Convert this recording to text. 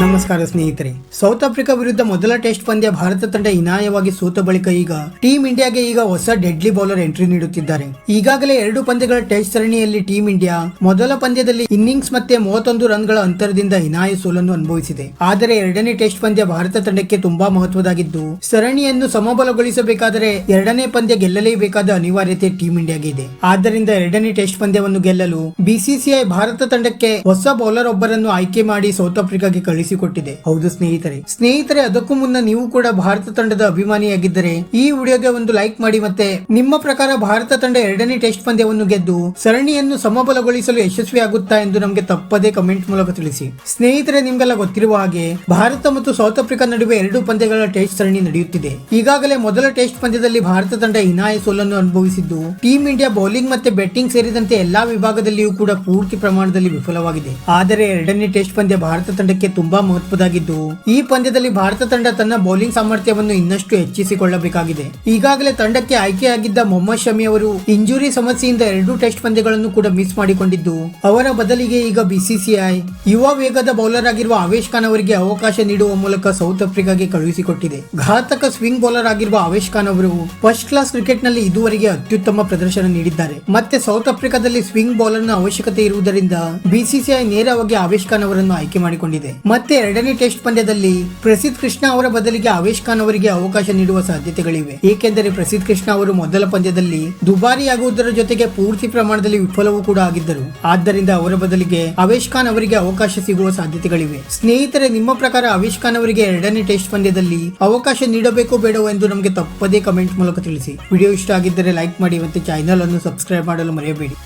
ನಮಸ್ಕಾರ ಸ್ನೇಹಿತರೆ. South Africa ವಿರುದ್ಧ ಮೊದಲ ಟೆಸ್ಟ್ ಪಂದ್ಯ ಭಾರತ ತಂಡ ಹೀನಾಯವಾಗಿ ಸೋತ ಬಳಿಕ ಈಗ ಟೀಂ ಇಂಡಿಯಾಗೆ ಹೊಸ ಡೆಡ್ಲಿ ಬೌಲರ್ ಎಂಟ್ರಿ ನೀಡುತ್ತಿದ್ದಾರೆ. ಈಗಾಗಲೇ 2 ಪಂದ್ಯಗಳ ಟೆಸ್ಟ್ ಸರಣಿಯಲ್ಲಿ ಟೀಂ ಇಂಡಿಯಾ ಮೊದಲ ಪಂದ್ಯದಲ್ಲಿ ಇನ್ನಿಂಗ್ಸ್ ಮತ್ತೆ 31 ರನ್ಗಳ ಅಂತರದಿಂದ ಹೀನಾಯ ಸೋಲನ್ನು ಅನುಭವಿಸಿದೆ. ಆದರೆ ಎರಡನೇ ಟೆಸ್ಟ್ ಪಂದ್ಯ ಭಾರತ ತಂಡಕ್ಕೆ ತುಂಬಾ ಮಹತ್ವದಾಗಿದ್ದು, ಸರಣಿಯನ್ನು ಸಮಬಲಗೊಳಿಸಬೇಕಾದರೆ ಎರಡನೇ ಪಂದ್ಯ ಗೆಲ್ಲಲೇಬೇಕಾದ ಅನಿವಾರ್ಯತೆ ಟೀಂ ಇಂಡಿಯಾಗೆ ಇದೆ. ಆದ್ದರಿಂದ ಎರಡನೇ ಟೆಸ್ಟ್ ಪಂದ್ಯವನ್ನು ಗೆಲ್ಲಲು ಬಿಸಿಸಿಐ ಭಾರತ ತಂಡಕ್ಕೆ ಹೊಸ ಬೌಲರ್ ಒಬ್ಬರನ್ನು ಆಯ್ಕೆ ಮಾಡಿ ಸೌತ್ ಆಫ್ರಿಕಾಗೆ ಕಳಿಸಿಕೊಟ್ಟಿದೆ. ಹೌದು ಸ್ನೇಹಿತರೆ, ಅದಕ್ಕೂ ಮುನ್ನ ನೀವು ಕೂಡ ಭಾರತ ತಂಡದ ಅಭಿಮಾನಿಯಾಗಿದ್ದರೆ ಈ ವಿಡಿಯೋಗೆ ಒಂದು ಲೈಕ್ ಮಾಡಿ. ಮತ್ತೆ ನಿಮ್ಮ ಪ್ರಕಾರ ಭಾರತ ತಂಡ ಎರಡನೇ ಟೆಸ್ಟ್ ಪಂದ್ಯವನ್ನು ಗೆದ್ದು ಸರಣಿಯನ್ನು ಸಮಬಲಗೊಳಿಸಲು ಯಶಸ್ವಿಯಾಗುತ್ತಾ ಎಂದು ನಮಗೆ ತಪ್ಪದೇ ಕಮೆಂಟ್ ಮೂಲಕ ತಿಳಿಸಿ. ಸ್ನೇಹಿತರೆ, ನಿಮ್ಗೆಲ್ಲ ಗೊತ್ತಿರುವ ಹಾಗೆ ಭಾರತ ಮತ್ತು ಸೌತ್ ಆಫ್ರಿಕಾ ನಡುವೆ 2 ಪಂದ್ಯಗಳ ಟೆಸ್ಟ್ ಸರಣಿ ನಡೆಯುತ್ತಿದೆ. ಈಗಾಗಲೇ ಮೊದಲ ಟೆಸ್ಟ್ ಪಂದ್ಯದಲ್ಲಿ ಭಾರತ ತಂಡ ಹೀನಾಯ ಸೋಲನ್ನು ಅನುಭವಿಸಿದ್ದು, ಟೀಂ ಇಂಡಿಯಾ ಬೌಲಿಂಗ್ ಮತ್ತೆ ಬ್ಯಾಟಿಂಗ್ ಸೇರಿದಂತೆ ಎಲ್ಲಾ ವಿಭಾಗದಲ್ಲಿಯೂ ಕೂಡ ಪೂರ್ತಿ ಪ್ರಮಾಣದಲ್ಲಿ ವಿಫಲವಾಗಿದೆ. ಆದರೆ ಎರಡನೇ ಟೆಸ್ಟ್ ಪಂದ್ಯ ಭಾರತ ತಂಡಕ್ಕೆ ತುಂಬಾ ಮಹತ್ವದಾಗಿದ್ದು, ಈ ಪಂದ್ಯದಲ್ಲಿ ಭಾರತ ತಂಡ ತನ್ನ ಬೌಲಿಂಗ್ ಸಾಮರ್ಥ್ಯವನ್ನು ಇನ್ನಷ್ಟು ಹೆಚ್ಚಿಸಿಕೊಳ್ಳಬೇಕಾಗಿದೆ. ಈಗಾಗಲೇ ತಂಡಕ್ಕೆ ಆಯ್ಕೆಯಾಗಿದ್ದ ಮೊಹಮ್ಮದ್ ಶಮಿ ಅವರು ಇಂಜುರಿ ಸಮಸ್ಯೆಯಿಂದ 2 ಟೆಸ್ಟ್ ಪಂದ್ಯಗಳನ್ನು ಕೂಡ ಮಿಸ್ ಮಾಡಿಕೊಂಡಿದ್ದು, ಅವರ ಬದಲಿಗೆ ಈಗ ಬಿಸಿಸಿಐ ಯುವ ವೇಗದ ಬೌಲರ್ ಆಗಿರುವ ಆವೇಶ್ ಖಾನ್ ಅವರಿಗೆ ಅವಕಾಶ ನೀಡುವ ಮೂಲಕ ಸೌತ್ ಆಫ್ರಿಕಾಗೆ ಕಳುಹಿಸಿಕೊಟ್ಟಿದೆ. ಘಾತಕ ಸ್ವಿಂಗ್ ಬೌಲರ್ ಆಗಿರುವ ಆವೇಶ್ ಖಾನ್ ಅವರು ಫಸ್ಟ್ ಕ್ಲಾಸ್ ಕ್ರಿಕೆಟ್ ನಲ್ಲಿ ಇದುವರೆಗೆ ಅತ್ಯುತ್ತಮ ಪ್ರದರ್ಶನ ನೀಡಿದ್ದಾರೆ. ಮತ್ತೆ ಸೌತ್ ಆಫ್ರಿಕಾದಲ್ಲಿ ಸ್ವಿಂಗ್ ಬೌಲರ್ ನ ಅವಶ್ಯಕತೆ ಇರುವುದರಿಂದ ಬಿಸಿಸಿಐ ನೇರವಾಗಿ ಆವೇಶ್ ಖಾನ್ ಅವರನ್ನು ಆಯ್ಕೆ ಮಾಡಿಕೊಂಡಿದೆ. ಮತ್ತೆ ಎರಡನೇ ಟೆಸ್ಟ್ ಪಂದ್ಯದಲ್ಲಿ ಪ್ರಸಿದ್ಧ ಕೃಷ್ಣ ಅವರ ಬದಲಿಗೆ ಆವೇಶ್ ಖಾನ್ ಅವರಿಗೆ ಅವಕಾಶ ನೀಡುವ ಸಾಧ್ಯತೆಗಳಿವೆ. ಏಕೆಂದರೆ ಪ್ರಸಿದ್ಧ ಕೃಷ್ಣ ಅವರು ಮೊದಲ ಪಂದ್ಯದಲ್ಲಿ ದುಬಾರಿಯಾಗುವುದರ ಜೊತೆಗೆ ಪೂರ್ತಿ ಪ್ರಮಾಣದಲ್ಲಿ ವಿಫಲವೂ ಕೂಡ ಆಗಿದ್ದರು. ಆದ್ದರಿಂದ ಅವರ ಬದಲಿಗೆ ಆವೇಶ್ ಖಾನ್ ಅವರಿಗೆ ಅವಕಾಶ ಸಿಗುವ ಸಾಧ್ಯತೆಗಳಿವೆ. ಸ್ನೇಹಿತರೆ, ನಿಮ್ಮ ಪ್ರಕಾರ ಆವೇಶ್ ಖಾನ್ ಅವರಿಗೆ ಎರಡನೇ ಟೆಸ್ಟ್ ಪಂದ್ಯದಲ್ಲಿ ಅವಕಾಶ ನೀಡಬೇಕು ಬೇಡವೋ ಎಂದು ನಮಗೆ ತಪ್ಪದೇ ಕಮೆಂಟ್ ಮೂಲಕ ತಿಳಿಸಿ. ವಿಡಿಯೋ ಇಷ್ಟ ಆಗಿದ್ದರೆ ಲೈಕ್ ಮಾಡಿ ಮತ್ತೆ ಚಾನೆಲ್ ಅನ್ನು ಸಬ್ಸ್ಕ್ರೈಬ್ ಮಾಡಲು ಮರೆಯಬೇಡಿ.